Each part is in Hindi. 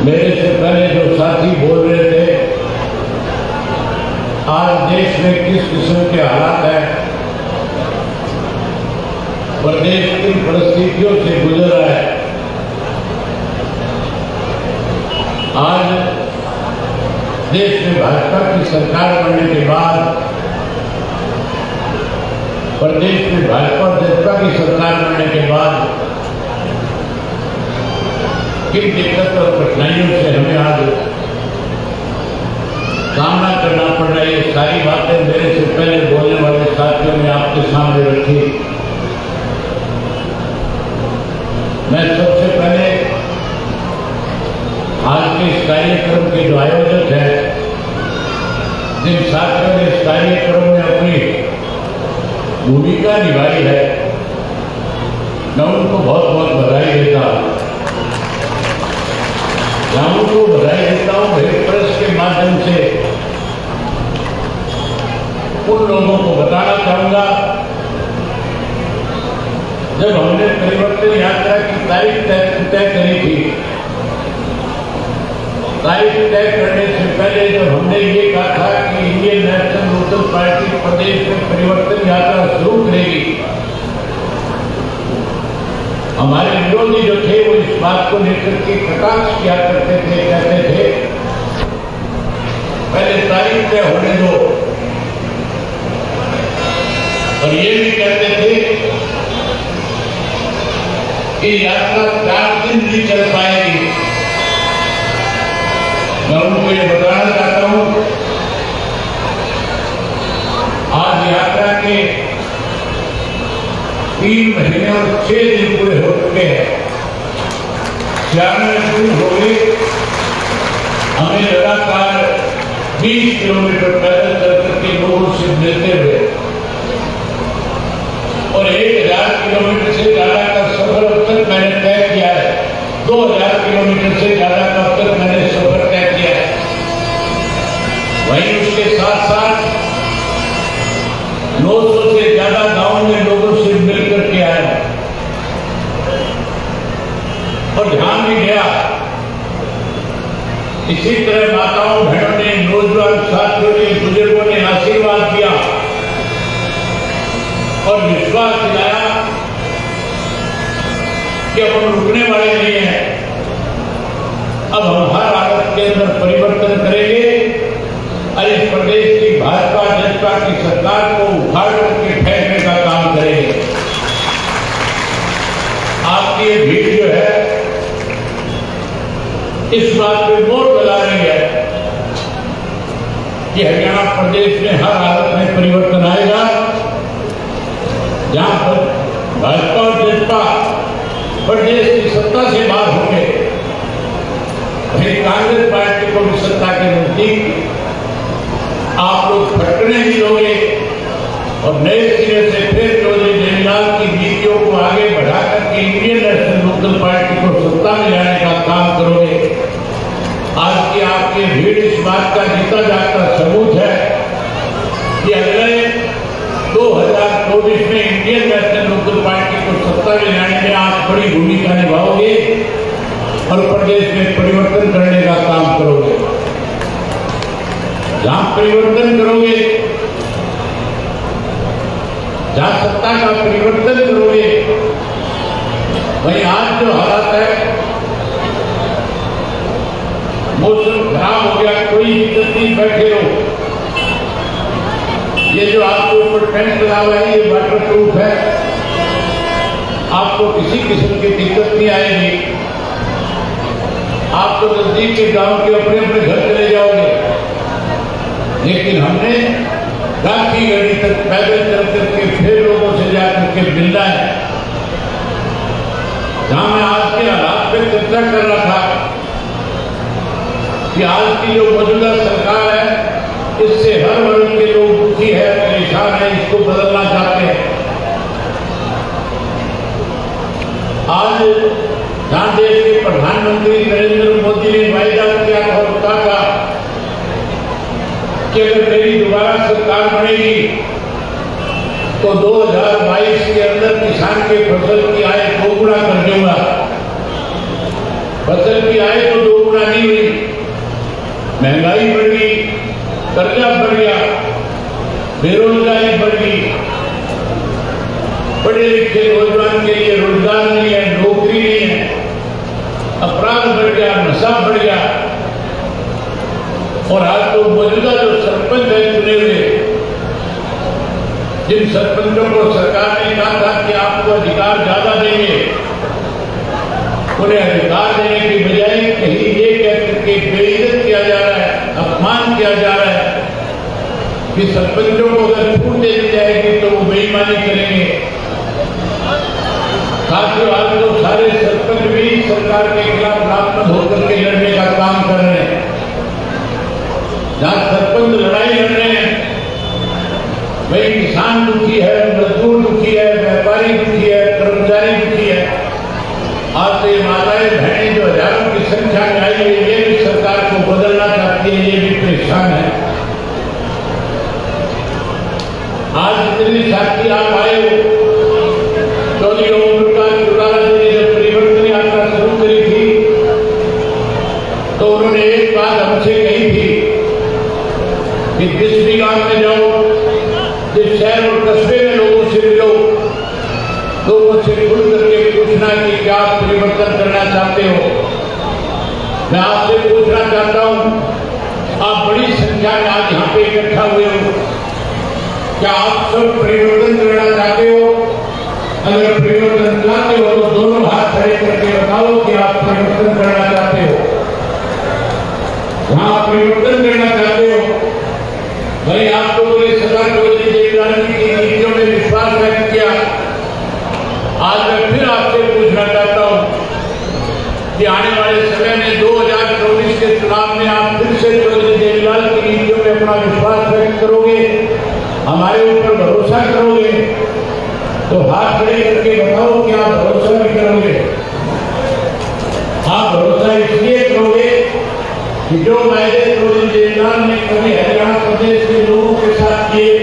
मेरे से पहले जो साथी बोल रहे थे, आज देश में किस किस्म के हालात हैं, प्रदेश किन परिस्थितियों से गुजर रहा है। आज देश में भाजपा की सरकार बनने के बाद, प्रदेश में भाजपा और जनता की सरकार बनने के बाद किन दिक्कत और कठिनाइयों से हमें आज सामना करना पड़ रहा है, ये सारी बातें मेरे से पहले बोलने वाले साथियों ने आपके सामने रखी। मैं सबसे पहले आज के इस कार्यक्रम के जो आयोजक हैं, जिन साथियों ने इस कार्यक्रम में अपनी भूमिका निभाई है, मैं उनको बहुत बहुत बधाई देता हूँ। मैं उनको बधाई देता हूँ भेद प्रेस के माध्यम से। उन लोगों को बताना चाहूंगा, जब हमने परिवर्तन यात्रा की तारीख तय करी थी, तारीख तय करने से पहले जब हमने ये कहा था कि इंडियन नेशनल लोकल पार्टी प्रदेश में परिवर्तन यात्रा शुरू करेगी, हमारे विरोधी जो थे वो इस बात को लेकर के कटाक्ष किया करते थे, कहते थे पहले तारीख तय होने दो, और ये भी कहते थे कि यात्रा 4 दिन भी चल पाएगी। मैं उनको ये बताना चाहता हूं, आज यात्रा के 3 महीने और 6 दिन पूरे हो चुके हैं। 96 दिन हो गए हमें लगातार 20 किलोमीटर पैदल चल करके लोगों से मिलते हुए, और 1000 किलोमीटर से ज्यादा का सफर अब तक मैंने तय किया है। 2000 किलोमीटर से ज्यादा का अब तक मैंने सफर तय किया है। वहीं उसके साथ साथ 900 से ज्यादा गांव में लोगों से मिलकर के आया, और ध्यान भी गया। इसी तरह माताओं बहनों ने, नौजवान साथियों ने, बुजुर्गों ने आशीर्वाद दिया और विश्वास दिलाया कि अब हम रुकने वाले नहीं हैं, अब हम हर हालत के अंदर परिवर्तन करेंगे और इस प्रदेश की भाजपा जनता की सरकार को उखाड़ करके फेंकने का काम करेंगे। आपकी ये भीड़ जो है इस बात पे मोड़ लगा रही है कि हरियाणा प्रदेश में हर हालत में परिवर्तन आएगा, जहां पर भाजपा और जनता प्रदेश की सत्ता से बाहर होंगे, वहीं कांग्रेस पार्टी को भी सत्ता के नजदीक आप लोग फटने ही लोगे और नए सिरे से फिर जो जयललिता की नीतियों को आगे बढ़ाकर के इंडियन नेशनल लोकल पार्टी को सत्ता में लाने का काम करोगे। आज की आपकी भीड़ इस बात का जीता जागता सबूत है कि अगले 2024 में इंडियन नेशनल लोकल पार्टी को सत्ता में लाने में आप बड़ी भूमिका निभाओगे और प्रदेश में परिवर्तन करने का काम करोगे। जहां परिवर्तन करोगे, जहां सत्ता का परिवर्तन करोगे, वहीं आज जो हालात है, मौसम खराब हो गया, कोई दिक्कत नहीं, बैठे रहो। ये जो आपके ऊपर टेंट लगा हुआ है, ये वाटर प्रूफ है, आपको किसी किस्म की दिक्कत नहीं आएगी। आप तो नजदीक के गांव के अपने अपने घर चले जाओगे, लेकिन हमने राखी गढ़ी तक पैदल चल करके फिर लोगों से जाकर के मिलना है। जहां मैं आज के हालात पे चर्चा कर रहा था कि आज की जो मौजूदा सरकार है, इससे हर वर्ग के लोग दुखी है, परेशान है, इसको बदलना चाहते हैं। आज जहां देश के प्रधानमंत्री नरेंद्र मोदी ने वायदा किया था और कहा कि अगर मेरी दोबारा सरकार बनेगी तो 2022 के अंदर किसान के फसल की आय 2 गुना कर दूंगा। फसल की आय तो 2 गुना नहीं और आज तो मौजूदा जो सरपंच है चुने हुए, जिन सरपंचों को सरकार ने कहा था कि आपको अधिकार ज्यादा देंगे, उन्हें अधिकार देने की बजाय कहीं ये कहकर के बेइज्जत किया जा रहा है, अपमान किया जा रहा है कि सरपंचों को अगर छूट दे दी जाएगी तो वो बेईमानी करेंगे। साथियों, आज तो सारे सरपंच भी सरकार के खिलाफ लामबंद होकर के लड़ने का काम कर रहे हैं। जहां सरपंच लड़ाई लड़ रहे हैं, वही किसान दुखी है, मजदूर दुखी है, व्यापारी दुखी है, कर्मचारी दुखी है। आज से माताएं बहनें जो हजारों की संख्या में आई है, ये भी सरकार को बदलना चाहती है, ये भी परेशान है। आज जितने साथी आप आए हो, चौधरी ओम प्रकाश चौटाला जी ने जब परिवर्तन यात्रा शुरू करी थी तो उन्होंने एक बात हमसे कही थी कि जिस भी गांव में जाओ, जिस शहर और कस्बे में लोगों से मिलो, लोगों से खुल करके पूछना कि क्या आप परिवर्तन करना चाहते हो। मैं आपसे पूछना चाहता हूं, आप बड़ी संख्या में आज यहाँ पे इकट्ठा हुए हो, क्या आप सब परिवर्तन करना चाहते हो? अगर परिवर्तन चाहते हो तो दोनों हाथ खड़े करके बताओ कि आप परिवर्तन करना चाहते हो। वहां परिवर्तन करना चाहते हो, भाई आप लोगों ने सरदार चौधरी देवीलाल जी की नीतियों में विश्वास व्यक्त किया। आज मैं फिर आपसे पूछना चाहता हूं कि आने वाले समय में 2024 के चुनाव में आप फिर से चौधरी देवीलाल की नीतियों में अपना विश्वास व्यक्त करोगे, हमारे ऊपर भरोसा करोगे? तो हाथ खड़े करके बताओ कि आप भरोसा भी करोगे। आप भरोसा इसलिए करोगे कि जो वायदे चौधरी देवीलाल ने कभी हरियाणा प्रदेश के लोगों के साथ किए,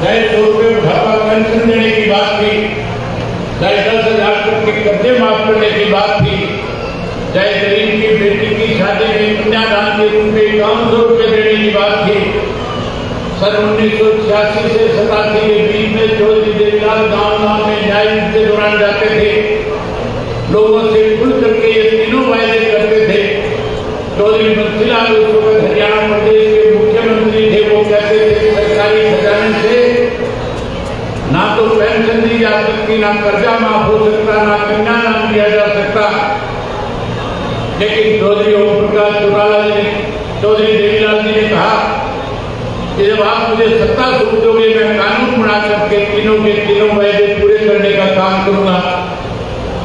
चाहे 100 रुपये बुढ़ापा पेंशन देने की बात थी, चाहे 10,000 तक के कर्जे माफ करने की बात थी, चाहे गरीब की बेटी की शादी में कन्यादान के रूप में 500 रुपये देने की बात थी। सन 1986 से 87 के बीच में चौधरी देवीलाल गांव में न्याय युद्ध के दौरान जाते थे, लोगों से खुल करके ये तीनों वायदे करते थे। चौधरी बंसीलाल उस वक्त हरियाणा प्रदेश के मुख्यमंत्री थे, वो कहते थे सरकारी खजाने से ना तो पेंशन दी जा सकती, ना कर्जा माफ हो सकता, ना कन्यादान दिया जा सकता। लेकिन चौधरी ओम प्रकाश चौटाला जी ने, चौधरी देवीलाल जी ने कहा कि जब आप मुझे सत्ता सौंप दोगे, मैं कानून बना करके तीनों के तीनों वायदे पूरे करने का काम करूंगा।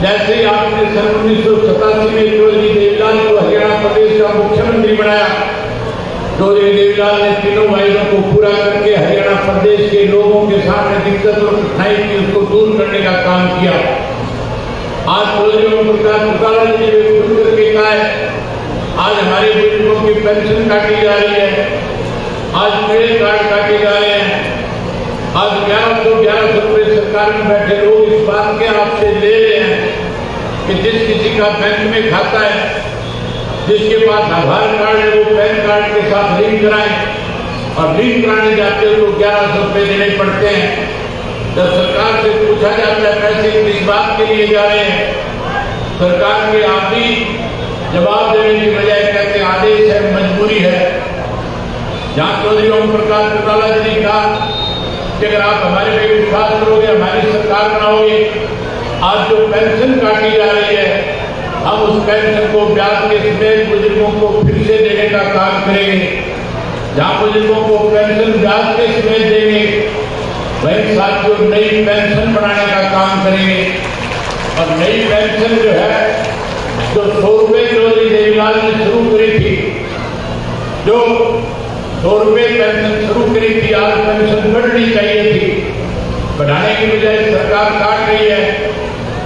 जैसे ही आपने सन 1987 में चौधरी देवीलाल को हरियाणा प्रदेश का मुख्यमंत्री बनाया, चौधरी देवीलाल ने तीनों वायदों को पूरा करके हरियाणा प्रदेश के लोगों के सामने दिक्कत और कठिनाई थी, उसको दूर करने का काम किया। आज चौधरी ओम प्रकाश चौटाला जी ने खुल करके कहा है, आज हमारे बुजुर्गों की पेंशन काटी जा रही है, आज क्रेडिट कार्ड काटे जा रहे हैं, आज 1111 रुपये सरकार में बैठे लोग इस बात के आपसे ले रहे हैं कि जिस किसी का बैंक में खाता है, जिसके पास आधार कार्ड है, वो पैन कार्ड के साथ लिंक कराएं, और लिंक कराने जाते हो तो 1100 रुपये देने पड़ते हैं। जब सरकार से पूछा जाता है पैसे किस बात के लिए जा रहे हैं, सरकार के आप ही जवाब देने की बजाय कहते आदेश है, मजबूरी है। जहां चौधरी ओम प्रकाश चौटाला जी ने कहा कि अगर आप हमारे पे विश्वास करोगे, हमारी सरकार बनाओगे, आज जो पेंशन काटी जा रही है, हम उस पेंशन को ब्याज के समेत बुजुर्गों को फिर से देने का काम करेंगे। जहां बुजुर्गों को पेंशन ब्याज के समेत देंगे, वही साथियों नई पेंशन बनाने का काम करेंगे। और नई पेंशन जो है, जो 100 रुपये चौधरी देवीलाल ने शुरू करी थी, जो 100 रुपये पेंशन शुरू करी थी, आज पेंशन बढ़नी चाहिए थी, बढ़ाने की बजाय सरकार काट रही है।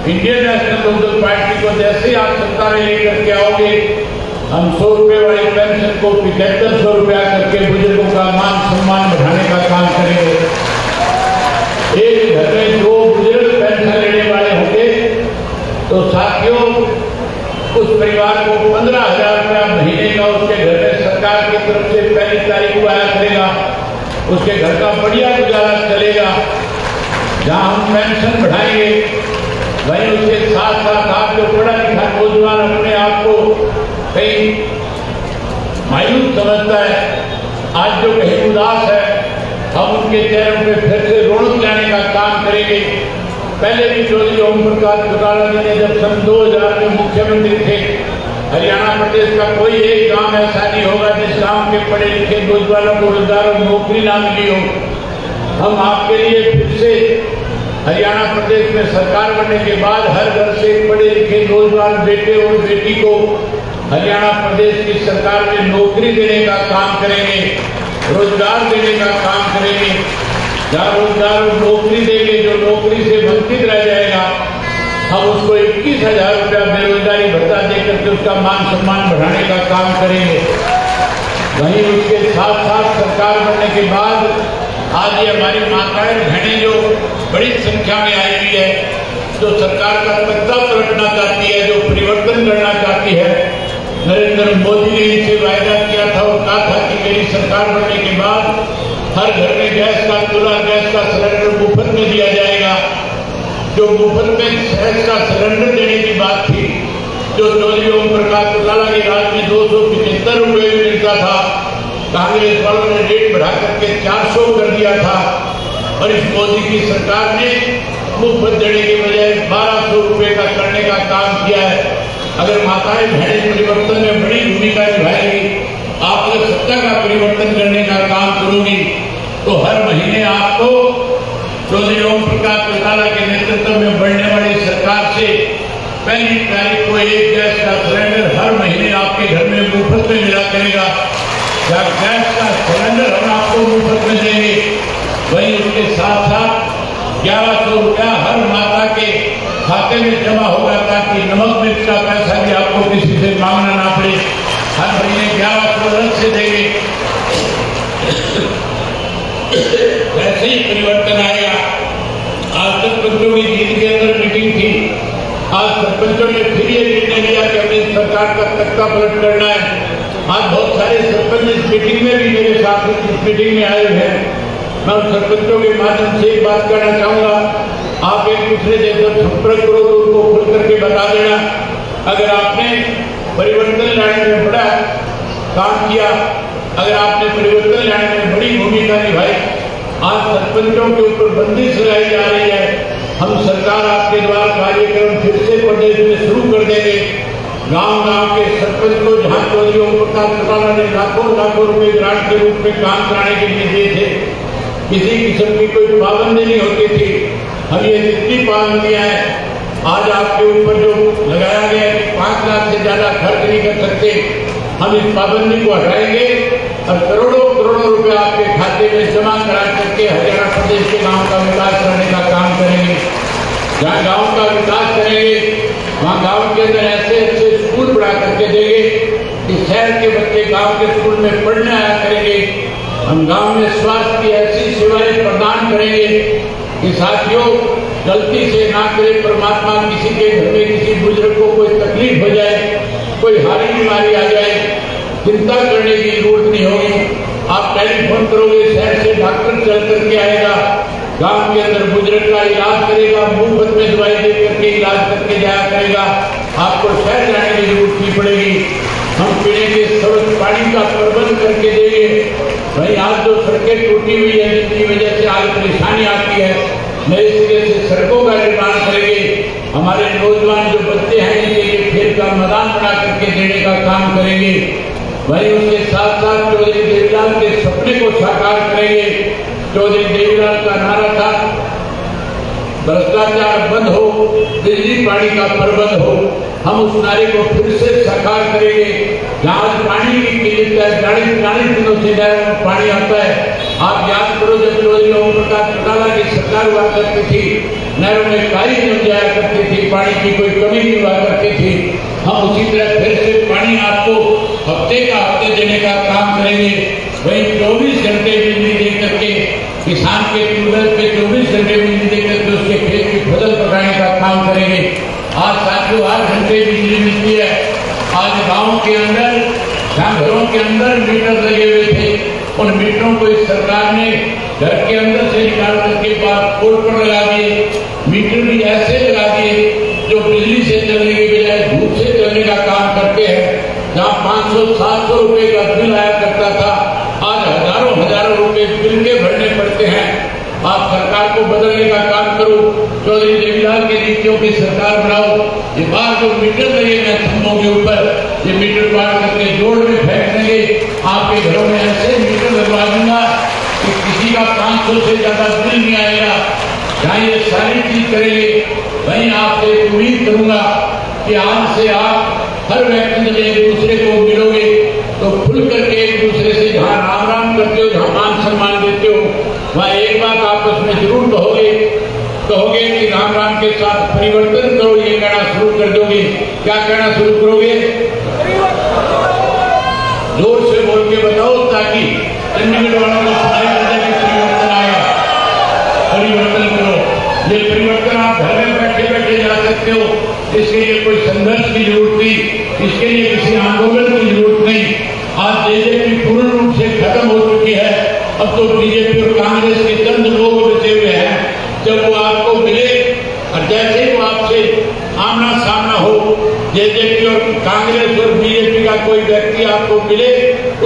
इंडियन नेशनल लोकदल पार्टी को जैसे आप सत्ता में लेकर के आओगे, हम 100 रुपये वाली पेंशन को 7500 रुपया करके बुजुर्गों का मान सम्मान बढ़ाने का काम करेंगे। एक घर में 2 बुजुर्ग पेंशन लेने वाले होंगे तो साथियों उस परिवार को 15,000 रुपया महीने का उसके घर में सरकार की तरफ से पहली तारीख को आया करेगा, उसके घर का बढ़िया गुजारा चलेगा। जहां हम पेंशन बढ़ाएंगे, वहीं उसके साथ साथ आप जो पढ़ा लिखा नौजवान अपने आप को कहीं मायूस समझता है। आज जो कहीं उदास है, हम उनके चेहरों पे फिर से रौनक लाने का काम करेंगे। पहले भी चौधरी ओम प्रकाश चौटाला जी ने जब सन 2000 में मुख्यमंत्री थे, हरियाणा प्रदेश का कोई एक गांव ऐसा नहीं होगा जिस गांव के पढ़े लिखे नौजवानों को रोजगार और नौकरी ना मिली हो। हम आपके लिए फिर से हरियाणा प्रदेश में सरकार बनने के बाद हर घर से पढ़े लिखे नौजवान बेटे और बेटी को हरियाणा प्रदेश की सरकार में नौकरी देने का काम करेंगे, रोजगार देने का काम करेंगे। जहाँ रोजगार और नौकरी देंगे, जो नौकरी से वंचित रह जाएगा, हम उसको 21,000 रुपया बेरोजगारी भत्ता देकर के उसका मान सम्मान बढ़ाने का काम करेंगे। वहीं उसके साथ साथ सरकार बनने के बाद आज ये हमारी माताएं बहनें जो बड़ी संख्या में आई हुई है, जो सरकार का तख्ता पलटना चाहती है, जो परिवर्तन करना चाहती है। नरेंद्र मोदी ने इनसे वायदा किया था और कहा था कि मेरी सरकार बनने के बाद हर घर में गैस का चूल्हा, गैस का सिलेंडर मुफ्त में दिया जाएगा। जो मुफ्त में गैस का सिलेंडर देने की बात थी, जो चौधरी ओम प्रकाश चौटाला के राज में 275 रुपये में मिलता था, कांग्रेस वालों ने रेट बढ़ा करके 400 कर दिया था। और इस मोदी की सरकार ने मुफ्त देने के बजाय 1200 रुपये का करने का काम किया है। अगर माताएं बहनें परिवर्तन में बड़ी भूमिका निभाएंगी, आप अगर सत्ता का परिवर्तन करने का काम करोगी, तो हर महीने आपको चौधरी ओम प्रकाश चौटाला के नेतृत्व में बढ़ने वाली सरकार से 1 तारीख को एक गैस का सिलेंडर हर महीने आपके घर में मुफ्त में मिला करेगा। जब गैस का सिलेंडर हम आपको मुफ्त में देंगे, वहीं उसके साथ साथ 1100 रुपया हर माता के खाते में जमा होगा, ताकि नमक मिर्च का पैसा भी आपको किसी से मांगना ना पड़े। हर महीने 1100 अलग से देंगे। वैसे ही परिवर्तन आएगा। आज सरपंचों की जीत के अंदर मीटिंग थी। आज सरपंचों ने फिर ये निर्णय लिया कि हमें सरकार का तख्ता पलट करना है। आज बहुत सारे सरपंच इस मीटिंग में भी मेरे साथ इस मीटिंग में आए हैं। मैं उन सरपंचों के माध्यम से एक बात कहना चाहूंगा, आप एक दूसरे से जब संपर्क करो तो उनको खुल करके बता देना। अगर आपने परिवर्तन लाने में बड़ा काम किया, अगर आपने परिवर्तन लाने में बड़ी भूमिका निभाई, आज सरपंचों के ऊपर बंदिश लगाई जा रही है। हम सरकार आपके द्वारा कार्यक्रम फिर से प्रदेश में शुरू कर देंगे। गांव-गांव के सरपंच को जहां चौधरी ओम प्रकाश चौटाला ने लाखों रुपए ग्रांट के रूप में काम कराने के लिए दिए थे, किसी किस्म की कोई पाबंदी नहीं होती थी। हम ये जितनी पाबंदियां हैं आज आपके ऊपर जो लगाया गया कि 5 लाख से ज्यादा खर्च नहीं कर सकते, हम इस पाबंदी को हटाएंगे और करोड़ों रुपया आपके खाते में जमा करा करके हरियाणा प्रदेश के गांव का विकास करने का काम करेंगे। जहाँ गांव का विकास करेंगे, वहाँ गांव के अंदर ऐसे अच्छे स्कूल बढ़ा करके देंगे कि शहर के बच्चे गांव के स्कूल में पढ़ने आया करेंगे। हम गांव में स्वास्थ्य की ऐसी सेवाएं प्रदान करेंगे कि साथियों, गलती से ना करे परमात्मा किसी के घर में किसी बुजुर्ग को कोई तकलीफ हो जाए, कोई हारी बीमारी आ जाए, चिंता करने की जरूरत नहीं होगी। आप टेलीफोन करोगे, शहर से डॉक्टर चल करके आएगा, गांव के अंदर बुजुर्ग का इलाज करेगा, मुफ्त में दवाई दे करके इलाज करके जाया करेगा। आपको शहर जाने की जरूरत नहीं पड़ेगी। हम पीने के स्वच्छ पानी का प्रबंध करके देंगे। भाई आज जो सड़कें टूटी हुई है, जिसकी वजह से आज परेशानी आती है, नए सिरे से सड़कों का निर्माण करेंगे। हमारे नौजवान जो बच्चे हैं, इनके लिए खेल का मैदान बना करके देने का काम करेंगे। वहीं उसके साथ साथ चौधरी देवीलाल के सपने को साकार करेंगे। चौधरी देवीलाल का नारा था, भ्रष्टाचार बंद हो, बिजली पानी का प्रबंध हो। हम उस नारे को फिर से साकार करेंगे। जहाँ आज पानी की किल्लत है, 40 दिनों से नहरों में पानी आता है। आप याद करो, जब चौधरी ओम प्रकाश चौटाला की सरकार हुआ करती थी, नहरों में काई जम जाया करती थी, पानी की कोई कमी नहीं हुआ करती थी। हम उसी तरह फिर से पानी आपको हफ्ते का हफ्ते देने का काम करेंगे। वही 24 घंटे बिजली दे करके किसान के ट्यूबवेल पे 24 घंटे बिजली दे करके उसके खेत की फसल पकाने का काम करेंगे। आज साथियों 8 घंटे बिजली मिलती है। आज गाँव के अंदर, जहाँ घरों के अंदर मीटर लगे हुए थे, उन मीटरों को इस सरकार ने घर के अंदर से निकाल करके पोल पर लगा दिए। मीटर भी ऐसे लगा दिए जो बिजली से चलने के बजाय धूप से चलने का काम करते हैं। जहाँ 500-700 रुपए का बिल आया करता पड़ता था, आज हजारों हजारों रुपए बिल के भरने पड़ते हैं। आप सरकार को बदलने का काम करो, चौधरी देवीलाल की नीतियों की सरकार बनाओ। ये बाहर जो मीटर लगे हैं खंभों के ऊपर, ये मीटर बाहर करके जोड़ में फेंक देंगे। आपके घरों में ऐसे मीटर लगवा दूंगा कि किसी का 500 से ज्यादा बिल नहीं आएगा। जहाँ ये सारी चीज करेंगे, वहीं आपसे उम्मीद करूंगा कि आज से आप हर व्यक्ति जब एक दूसरे को मिलोगे तो खुल करके एक दूसरे से जहाँ राम राम करते हो, जहाँ मान सम्मान देते हो, वहाँ एक बात आपस में जरूर कहोगे कि राम राम के साथ परिवर्तन करो, ये कहना शुरू कर दोगे। क्या कहना शुरू करोगे? जोर से बोल के बताओ ताकि चंडीगढ़ वालों को सुनाई दे जाए कि परिवर्तन आएगा। परिवर्तन करो। ये परिवर्तन आप घर में बैठे बैठे जा सकते हो, इसके लिए कोई संघर्ष की जरूरत नहीं, इसके लिए किसी आंदोलन की जरूरत नहीं। आज बीजेपी पूर्ण रूप से खत्म हो चुकी है। अब तो बीजेपी और कांग्रेस के चंद लोग बचे हुए हैं। जब वो आपको मिले और जैसे ही वो आपसे आमना सामना हो, जेजेपी और कांग्रेस और बीजेपी का कोई व्यक्ति आपको मिले,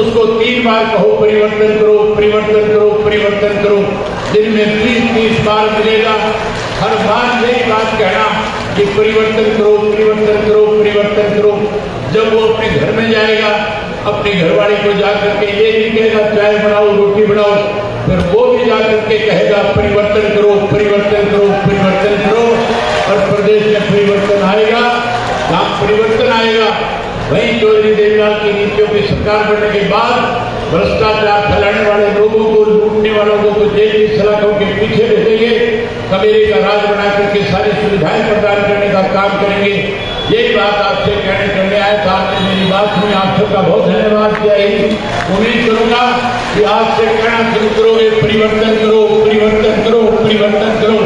उसको 3 बार कहो परिवर्तन करो, परिवर्तन करो, परिवर्तन करो। दिन में 30 बार मिलेगा। हर बार यही बात कहना कि परिवर्तन करो, परिवर्तन करो, परिवर्तन करो। जब वो अपने घर में जाएगा, अपनी घरवाली को जाकर के ये नहीं कहेगा चाय बनाओ, रोटी बनाओ, फिर वो भी जाकर के कहेगा परिवर्तन करो, परिवर्तन करो, परिवर्तन करो। और प्रदेश में परिवर्तन आएगा। जहाँ परिवर्तन आएगा वहीं चौधरी देवीलाल की नीतियों की सरकार बनने के बाद भ्रष्टाचार फैलाने वाले लोगों को, लूटने वालों को जेल की सलाखों के पीछे भेजेंगे, कमेरे का राज बना करके सारी सुविधाएं प्रदान करने का काम करेंगे। यही बात आपसे करने आया था। आपने मेरी बात सुनी, आप सबका बहुत धन्यवाद दिया। उम्मीद करूंगा कि आज से कहना शुरू करोगे परिवर्तन करो, परिवर्तन करो, परिवर्तन करो।